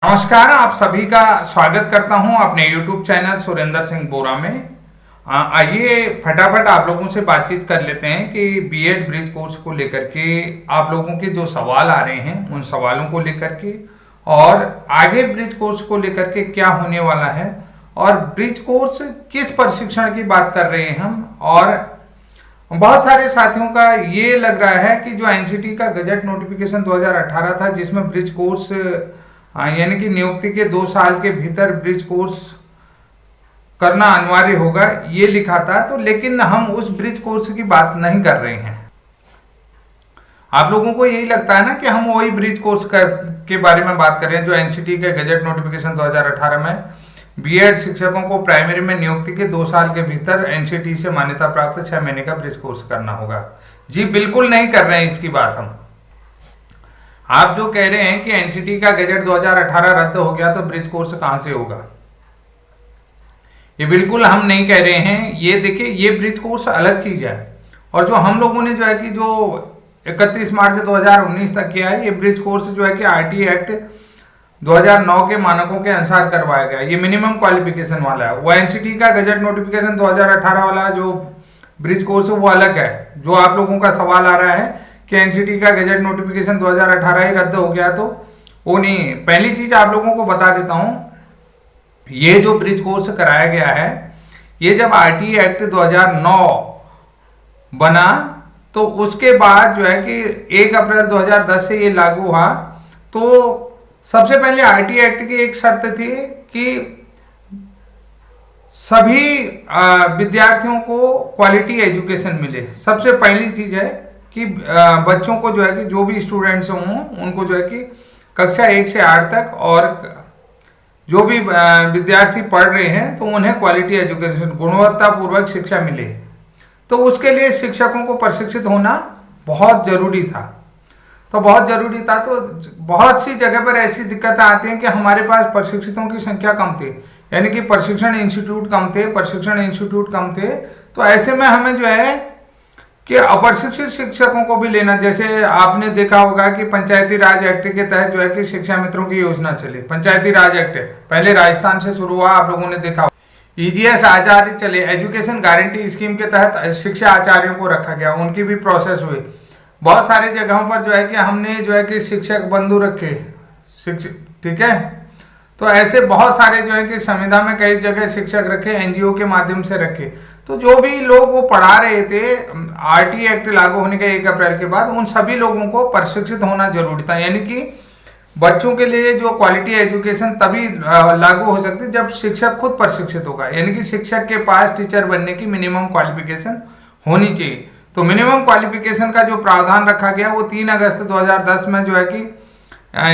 नमस्कार, आप सभी का स्वागत करता हूं अपने YouTube चैनल सुरेंद्र सिंह बोरा में। आइए फटाफट आप लोगों से बातचीत कर लेते हैं कि बीएड ब्रिज कोर्स को लेकर के आप लोगों के जो सवाल आ रहे हैं उन सवालों को लेकर के और आगे ब्रिज कोर्स को लेकर के क्या होने वाला है और ब्रिज कोर्स किस प्रशिक्षण की बात कर रहे हैं हम। और बहुत सारे साथियों का ये लग रहा है कि जो एनसीटी का गजट नोटिफिकेशन 2018 था जिसमें ब्रिज कोर्स यानी कि नियुक्ति के 2 साल के भीतर ब्रिज कोर्स करना अनिवार्य होगा ये लिखा था, तो लेकिन हम उस ब्रिज कोर्स की बात नहीं कर रहे हैं। आप लोगों को यही लगता है ना कि हम वही ब्रिज कोर्स के बारे में बात कर रहे हैं जो एनसीटी के गजट नोटिफिकेशन 2018 में बीएड शिक्षकों को प्राइमरी में नियुक्ति के 2 साल के भीतर एनसीटी से मान्यता प्राप्त 6 महीने का ब्रिज कोर्स करना होगा। जी बिल्कुल नहीं कर रहे हैं इसकी बात हम। आप जो कह रहे हैं कि एनसीटी का गजट 2018 रद्द हो गया तो ब्रिज कोर्स कहां से होगा, ये बिल्कुल हम नहीं कह रहे हैं। ये देखिए, ये ब्रिज कोर्स अलग चीज है और जो हम लोगों ने जो है कि जो 31 मार्च 2019 तक किया है, ये ब्रिज कोर्स जो है कि आरटी एक्ट 2009 के मानकों के अनुसार करवाया गया। ये मिनिमम क्वालिफिकेशन वाला है। वो एनसीटी का गजट नोटिफिकेशन 2018 वाला जो ब्रिज कोर्स है वो अलग है। जो आप लोगों का सवाल आ रहा है कि एनसीटी का गजट नोटिफिकेशन 2018 ही रद्द हो गया, तो वो नहीं है। पहली चीज आप लोगों को बता देता हूं, ये जो ब्रिज कोर्स कराया गया है ये जब आरटी एक्ट 2009 बना तो उसके बाद जो है कि 1 अप्रैल 2010 से ये लागू हुआ। तो सबसे पहले आरटी एक्ट की एक शर्त थी कि सभी विद्यार्थियों को क्वालिटी एजुकेशन मिले। सबसे पहली चीज है कि बच्चों को जो है कि जो भी स्टूडेंट्स हों उनको जो है कि कक्षा 1 से 8 तक और जो भी विद्यार्थी पढ़ रहे हैं तो उन्हें क्वालिटी एजुकेशन गुणवत्तापूर्वक शिक्षा मिले। तो उसके लिए शिक्षकों को प्रशिक्षित होना बहुत जरूरी था। तो बहुत सी जगह पर ऐसी दिक्कतें आती हैं कि हमारे पास प्रशिक्षितों की संख्या कम थी, यानी कि प्रशिक्षण इंस्टीट्यूट कम थे। तो ऐसे में हमें जो है कि अप्रशिक्षित शिक्षकों को भी लेना, जैसे आपने देखा होगा कि पंचायती राज एक्ट के तहत जो है कि शिक्षा मित्रों की योजना चली। पंचायती राज एक्ट पहले राजस्थान से शुरू हुआ, आप लोगों ने देखा। ईजीएस आचार्य चले, एजुकेशन गारंटी स्कीम के तहत शिक्षा आचार्यों को रखा गया, उनकी भी प्रोसेस हुई। बहुत सारी जगहों पर जो है कि हमने जो है कि शिक्षक बंधु रखे, ठीक है। तो ऐसे बहुत सारे जो है कि संविदा में कई जगह शिक्षक रखे, एनजीओ के माध्यम से रखे। तो जो भी लोग वो पढ़ा रहे थे आरटी एक्ट लागू होने के 1 अप्रैल के बाद, उन सभी लोगों को प्रशिक्षित होना जरूरी था। यानी कि बच्चों के लिए जो क्वालिटी एजुकेशन तभी लागू हो सकती है जब शिक्षक खुद प्रशिक्षित होगा। यानी कि शिक्षक के पास टीचर बनने की मिनिमम क्वालिफिकेशन होनी चाहिए। तो मिनिमम क्वालिफिकेशन का जो प्रावधान रखा गया वो 3 अगस्त 2010 में जो है कि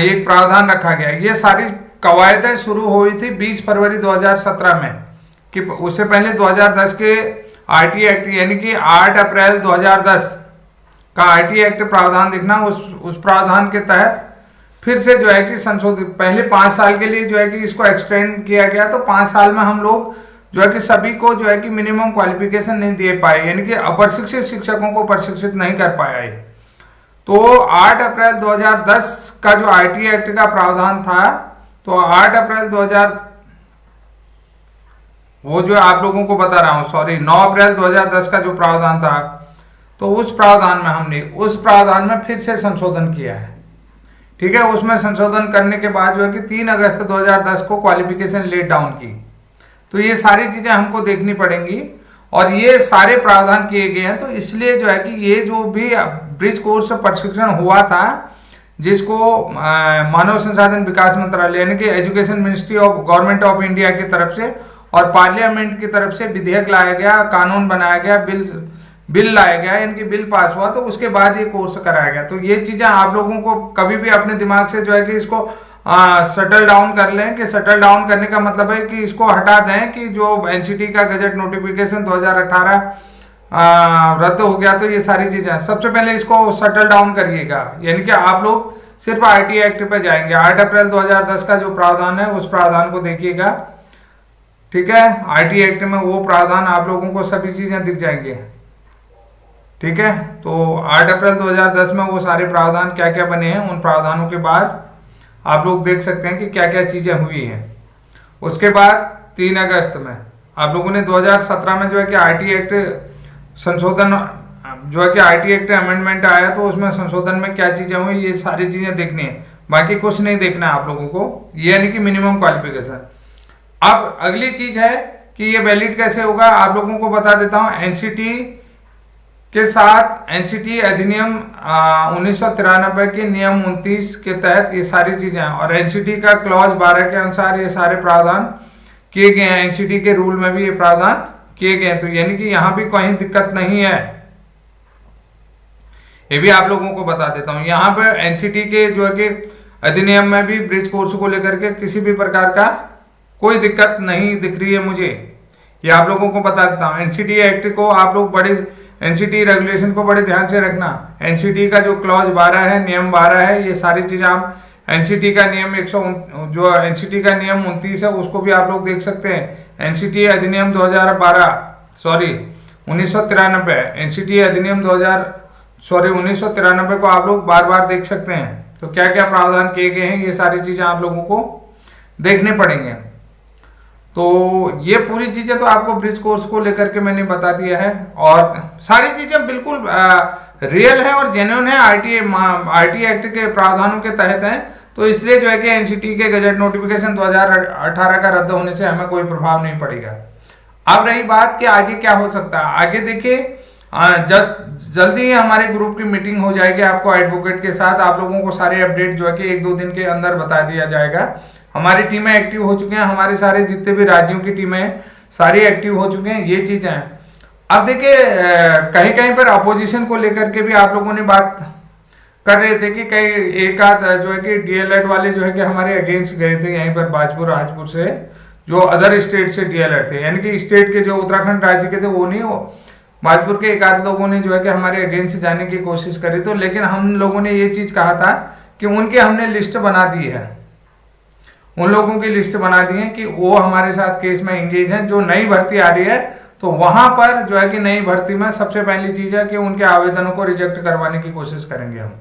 एक प्रावधान रखा गया। ये सारी कवायदें शुरू हुई थी 20 फरवरी 2017 में, कि उससे पहले 2010 के आरटी एक्ट यानी कि 8 अप्रैल 2010 का आरटी एक्ट प्रावधान देखना, उस प्रावधान के तहत फिर से जो है कि संशोधित, पहले 5 साल के लिए जो है कि इसको एक्सटेंड किया गया। तो 5 साल में हम लोग जो है कि सभी को जो है कि मिनिमम क्वालिफिकेशन नहीं दे पाए, यानी कि अप्रशिक्षित शिक्षकों को प्रशिक्षित नहीं कर पाया है। तो 8 अप्रैल 2010 का जो आरटी एक्ट का प्रावधान था, तो 8 अप्रैल 2000 वो जो आप लोगों को बता रहा हूं, सॉरी 9 अप्रैल 2010 का जो प्रावधान था, तो उस प्रावधान में फिर से संशोधन किया है, ठीक है। उसमें संशोधन करने के बाद जो है कि 3 अगस्त 2010 को क्वालिफिकेशन लेट डाउन की। तो ये सारी चीजें हमको देखनी पड़ेंगी और ये सारे प्रावधान किए गए हैं। तो इसलिए जो है कि ये जो भी ब्रिज कोर्स प्रशिक्षण हुआ था, जिसको मानव संसाधन विकास मंत्रालय यानी कि education ministry of government of India की तरफ से और पार्लियामेंट की तरफ से विधेयक लाया गया, कानून बनाया गया, बिल लाया गया, यानी कि बिल पास हुआ, तो उसके बाद ये कोर्स कराया गया। तो ये चीजें आप लोगों को कभी भी अपने दिमाग से जो है कि इसको सेटल डाउन कर लें, कि सेटल डाउन करने का मतलब है कि इसको हटा दें कि जो एनसीटी का गजट नोटिफिकेशन 2018 रद्द हो गया। तो ये सारी चीजें सबसे पहले इसको सेटल डाउन करिएगा, यानी कि आप लोग सिर्फ आरटी एक्ट पे जाएंगे। 8 अप्रैल 2010 का जो प्रावधान है उस प्रावधान को देखिएगा, ठीक है। आरटी एक्ट में वो प्रावधान आप लोगों को सभी चीजें दिख जाएंगे, ठीक है। तो 8 अप्रैल 2010 में वो सारे प्रावधान क्या क्या बने हैं, उन प्रावधानों के बाद आप लोग देख सकते हैं कि क्या क्या चीज़ें हुई हैं। उसके बाद 3 अगस्त में आप लोगों ने 2017 में जो है कि आईटी एक्ट संशोधन, जो है कि आईटी एक्ट अमेंडमेंट आया, तो उसमें संशोधन में क्या चीज़ें हुई ये सारी चीज़ें देखनी है, बाकी कुछ नहीं देखना है आप लोगों को, ये यानी कि मिनिमम क्वालिफिकेशन। अब अगली चीज है कि ये वैलिड कैसे होगा, आप लोगों को बता देता हूं। एनसीटी के साथ एनसीटी अधिनियम 1993 के नियम 29 के तहत ये सारी चीजें हैं, और एनसीटी का क्लॉज 12 के अनुसार ये सारे प्रावधान किए गए हैं। एनसीटी के रूल में भी ये प्रावधान किए गए हैं, तो यानी कि यहां भी कोई दिक्कत नहीं है, ये भी आप लोगों को बता देता हूं। यहाँ पे एनसीटी के जो है कि अधिनियम में भी ब्रिज कोर्स को लेकर के किसी भी प्रकार का कोई दिक्कत नहीं दिख रही है मुझे, ये आप लोगों को बता देता हूँ। एनसीटी एक्ट को आप लोग बड़े, एनसीटी रेगुलेशन को बड़े ध्यान से रखना। एनसीटी का जो क्लॉज 12 है, नियम 12 है, ये सारी चीजें आप एनसीटी का नियम 100 जो एनसीटी का नियम 29 है उसको भी आप लोग देख सकते हैं। एनसीटी अधिनियम 1993 एनसीटी अधिनियम 1993 को आप लोग बार बार देख सकते हैं। तो क्या क्या प्रावधान किए गए हैं ये सारी चीजें आप लोगों को देखने पड़ेंगे। तो ये पूरी चीजें तो आपको ब्रिज कोर्स को लेकर के मैंने बता दिया है, और सारी चीजें बिल्कुल रियल है और जेन्युइन है, आईटी एक्ट के प्रावधानों के तहत है। तो इसलिए जो है कि एनसीटी के गजट नोटिफिकेशन 2018 का रद्द होने से हमें कोई प्रभाव नहीं पड़ेगा। अब रही बात कि आगे क्या हो सकता है, आगे देखिए जल्दी ही हमारे ग्रुप की मीटिंग हो जाएगी आपको एडवोकेट के साथ, आप लोगों को सारे अपडेट जो है कि 1-2 दिन के अंदर बता दिया जाएगा। हमारी टीमें एक्टिव हो चुके हैं, हमारे सारे जितने भी राज्यों की टीमें सारी एक्टिव हो चुके हैं, ये चीजें हैं। अब देखिए कहीं कहीं पर अपोजिशन को लेकर के भी आप लोगों ने बात कर रहे थे कि कई एक आध जो है कि डीएलएड वाले जो है कि हमारे अगेंस्ट गए थे यहीं पर बाजपुर राजपुर से, जो अदर स्टेट से डीएलएड थे, यानी कि स्टेट के जो उत्तराखंड राज्य के थे वो नहीं, बाजपुर के एक आध लोगों ने जो है कि हमारे अगेंस्ट जाने की कोशिश करी। तो लेकिन हम लोगों ने ये चीज कहा था कि उनके हमने लिस्ट बना दी है, उन लोगों की लिस्ट बना दी है कि वो हमारे साथ केस में एंगेज हैं। जो नई भर्ती आ रही है तो वहां पर जो है कि नई भर्ती में सबसे पहली चीज है कि उनके आवेदनों को रिजेक्ट करवाने की कोशिश करेंगे हम।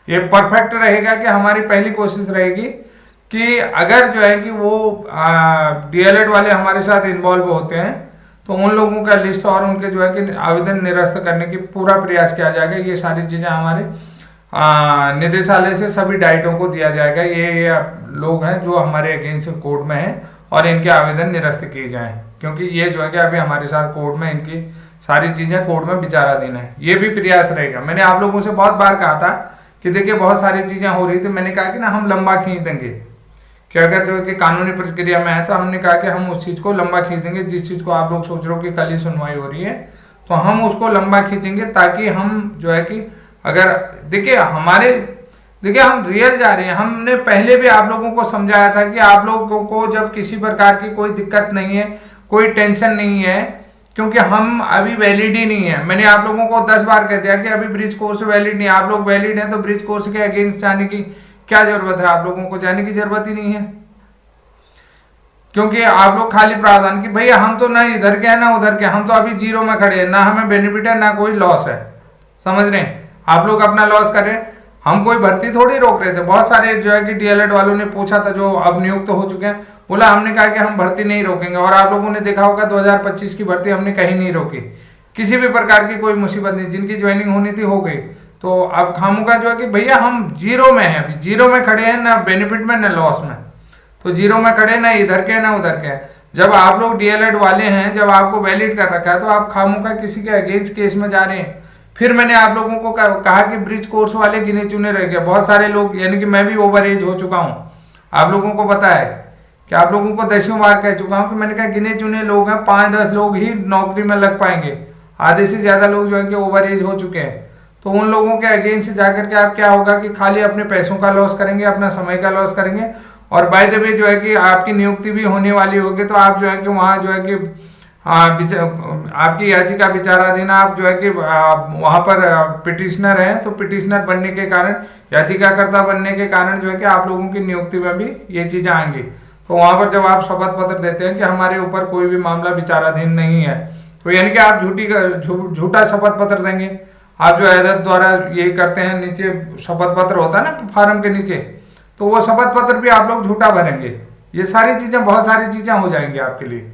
ये परफेक्ट रहेगा कि हमारी पहली कोशिश रहेगी कि अगर जो है कि वो डीएलएड वाले हमारे साथ इन्वॉल्व होते हैं तो उन लोगों का लिस्ट और उनके जो है कि आवेदन निरस्त करने की पूरा प्रयास किया जाएगा। ये सारी चीजें हमारे निदेशालय से सभी डाइटों को दिया जाएगा, ये लोग हैं जो हमारे अगेंस्ट कोर्ट में हैं और इनके आवेदन निरस्त किए जाएं, क्योंकि ये जो है कि अभी हमारे साथ कोर्ट में इनकी सारी चीजें कोर्ट में विचाराधीन है। ये भी प्रयास रहेगा। मैंने आप लोगों से बहुत बार कहा था कि देखिए बहुत सारी चीजें हो रही थी, मैंने कहा कि ना हम लंबा खींच देंगे कि अगर जो है कि कानूनी प्रक्रिया में है तो हमने कहा कि हम उस चीज को लंबा खींच देंगे। जिस चीज को आप लोग सोच रहे हो कि कल ही सुनवाई हो रही है तो हम उसको लंबा खींचेंगे, ताकि हम जो है कि अगर देखिए हम रियल जा रहे हैं। हमने पहले भी आप लोगों को समझाया था कि आप लोगों को जब किसी प्रकार की कोई दिक्कत नहीं है, कोई टेंशन नहीं है, क्योंकि हम अभी वैलिड ही नहीं है। मैंने आप लोगों को 10 बार कह दिया कि अभी ब्रिज कोर्स वैलिड नहीं है। आप लोग वैलिड हैं तो ब्रिज कोर्स के अगेंस्ट जाने की क्या जरूरत है, आप लोगों को जाने की जरूरत ही नहीं है, क्योंकि आप लोग खाली प्रावधान की भैया हम तो ना इधर के हैं ना उधर के, हम तो अभी जीरो में खड़े हैं, ना हमें बेनिफिट है ना कोई लॉस है, समझ रहे हैं। आप लोग अपना लॉस करें, हम कोई भर्ती थोड़ी रोक रहे थे। बहुत सारे जो है कि डीएलएड वालों ने पूछा था जो अब नियुक्त हो चुके हैं, बोला हमने कहा कि हम भर्ती नहीं रोकेंगे, और आप लोगों ने देखा होगा 2025 की भर्ती हमने कहीं नहीं रोकी, किसी भी प्रकार की कोई मुसीबत नहीं, जिनकी ज्वाइनिंग होनी थी हो गई। तो अब खामोका जो है कि भैया हम जीरो में हैं, जीरो में खड़े हैं, ना बेनिफिट में ना लॉस में, तो जीरो में खड़े ना इधर के ना उधर के। जब आप लोग डीएलएड वाले हैं, जब आपको वैलिड कर रखा है तो आप खामोका किसी के अगेंस्ट केस में जा रहे हैं। फिर मैंने आप लोगों को कहा कि ब्रिज कोर्स वाले गिने चुने रह गए, बहुत सारे लोग, यानी कि मैं भी ओवर एज हो चुका हूं, आप लोगों को पता है कि आप लोगों को 10वीं बार कह चुका हूं कि मैंने कहा गिने चुने लोग हैं, 5-10 लोग ही नौकरी में लग पाएंगे, आधे से ज्यादा लोग जो है कि ओवर एज हो चुके हैं। तो उन लोगों के अगेंस्ट जाकर के आप क्या होगा कि खाली अपने पैसों का लॉस करेंगे, अपना समय का लॉस करेंगे, और बाय द वे जो है कि आपकी नियुक्ति भी होने वाली होगी, तो आप जो है कि वहां जो है कि आपकी याचिका विचाराधीन, आप जो है कि वहां पर पिटिशनर हैं, तो पिटिशनर बनने के कारण, याचिकाकर्ता बनने के कारण जो है कि आप लोगों की नियुक्ति में भी ये चीजें आएंगी। तो वहां पर जब आप शपथ पत्र देते हैं कि हमारे ऊपर कोई भी मामला विचाराधीन नहीं है, तो यानी कि आप झूठा शपथ पत्र देंगे। आप जो अदालत द्वारा ये करते हैं, नीचे शपथ पत्र होता है ना फॉर्म के नीचे, तो वो शपथ पत्र भी आप लोग झूठा भरेंगे। ये सारी चीजें, बहुत सारी चीजें हो जाएंगी आपके लिए।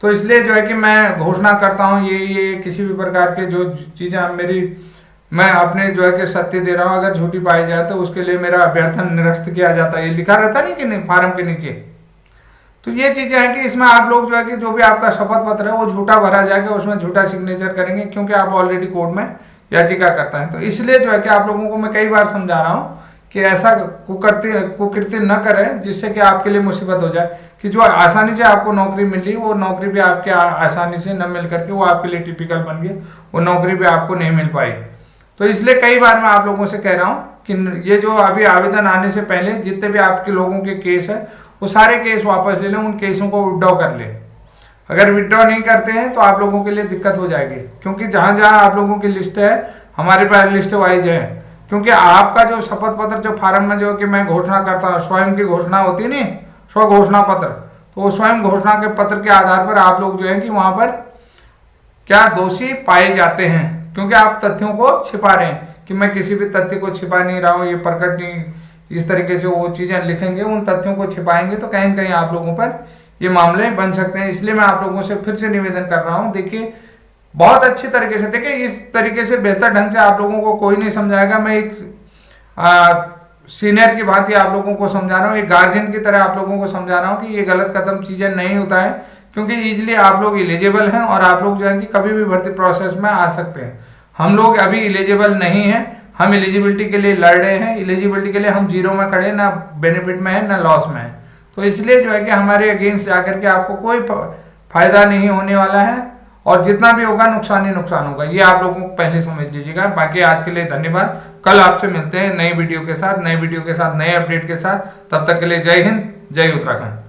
तो इसलिए जो है कि मैं घोषणा करता हूँ ये किसी भी प्रकार के जो चीजें मेरी, मैं अपने जो है कि सत्य दे रहा हूँ, अगर झूठी पाई जाए तो उसके लिए मेरा अभ्यर्थन निरस्त किया जाता है। ये लिखा रहता नहीं कि नहीं फार्म के नीचे। तो ये चीजें हैं कि इसमें आप लोग जो है कि जो भी आपका शपथ पत्र है वो झूठा भरा जाएगा, उसमें झूठा सिग्नेचर करेंगे, क्योंकि आप ऑलरेडी कोर्ट में याचिका करता है। तो इसलिए जो है कि आप लोगों को मैं कई बार समझा रहा हूँ कि ऐसा कुकृत्य न करें जिससे कि आपके लिए मुसीबत हो जाए, कि जो आसानी से आपको नौकरी मिली वो नौकरी भी आपके आसानी से न मिल करके वो आपके लिए टिपिकल बन गई, वो नौकरी भी आपको नहीं मिल पाई। तो इसलिए कई बार मैं आप लोगों से कह रहा हूँ कि ये जो अभी आवेदन आने से पहले जितने भी आपके लोगों के केस है वो सारे केस वापस ले लें, उन केसों को विड्रॉ कर ले। अगर विड्रॉ नहीं करते हैं तो आप लोगों के लिए दिक्कत हो जाएगी, क्योंकि जहां जहां आप लोगों की लिस्ट है हमारे पास लिस्ट वाइज है। क्योंकि आपका जो शपथ पत्र जो फार्म में जो कि मैं घोषणा करता हूँ, स्वयं की घोषणा होती नहीं, स्व घोषणा पत्र, तो वो स्वयं घोषणा के पत्र के आधार पर आप लोग जो है कि वहां पर क्या दोषी पाए जाते हैं, क्योंकि आप तथ्यों को छिपा रहे हैं कि मैं किसी भी तथ्य को छिपा नहीं रहा हूं, ये प्रकट नहीं, इस तरीके से वो चीजें लिखेंगे, उन तथ्यों को छिपाएंगे तो कहीं न कहीं आप लोगों पर ये मामले बन सकते हैं। इसलिए मैं आप लोगों से फिर से निवेदन कर रहा हूं, देखिए बहुत अच्छी तरीके से, देखिए इस तरीके से बेहतर ढंग से आप लोगों को कोई नहीं समझाएगा। मैं एक सीनियर की भांति आप लोगों को समझा रहा हूँ, एक गार्जियन की तरह आप लोगों को समझा रहा हूँ कि ये गलत कदम चीजें नहीं होता है, क्योंकि इजिली आप लोग एलिजिबल हैं और आप लोग जो है कि कभी भी भर्ती प्रोसेस में आ सकते हैं। हम लोग अभी एलिजिबल नहीं है, हम एलिजिबिलिटी के लिए लड़ रहे हैं, एलिजिबिलिटी के लिए हम जीरो में खड़े, ना बेनिफिट में है ना लॉस में है। तो इसलिए जो है कि हमारे अगेंस्ट जाकर के आपको कोई फायदा नहीं होने वाला है, और जितना भी होगा नुकसान ही नुकसान होगा, ये आप लोगों को पहले समझ लीजिएगा। बाकी आज के लिए धन्यवाद, कल आपसे मिलते हैं नई वीडियो के साथ, नए वीडियो के साथ, नए अपडेट के साथ। तब तक के लिए जय हिंद, जय उत्तराखंड।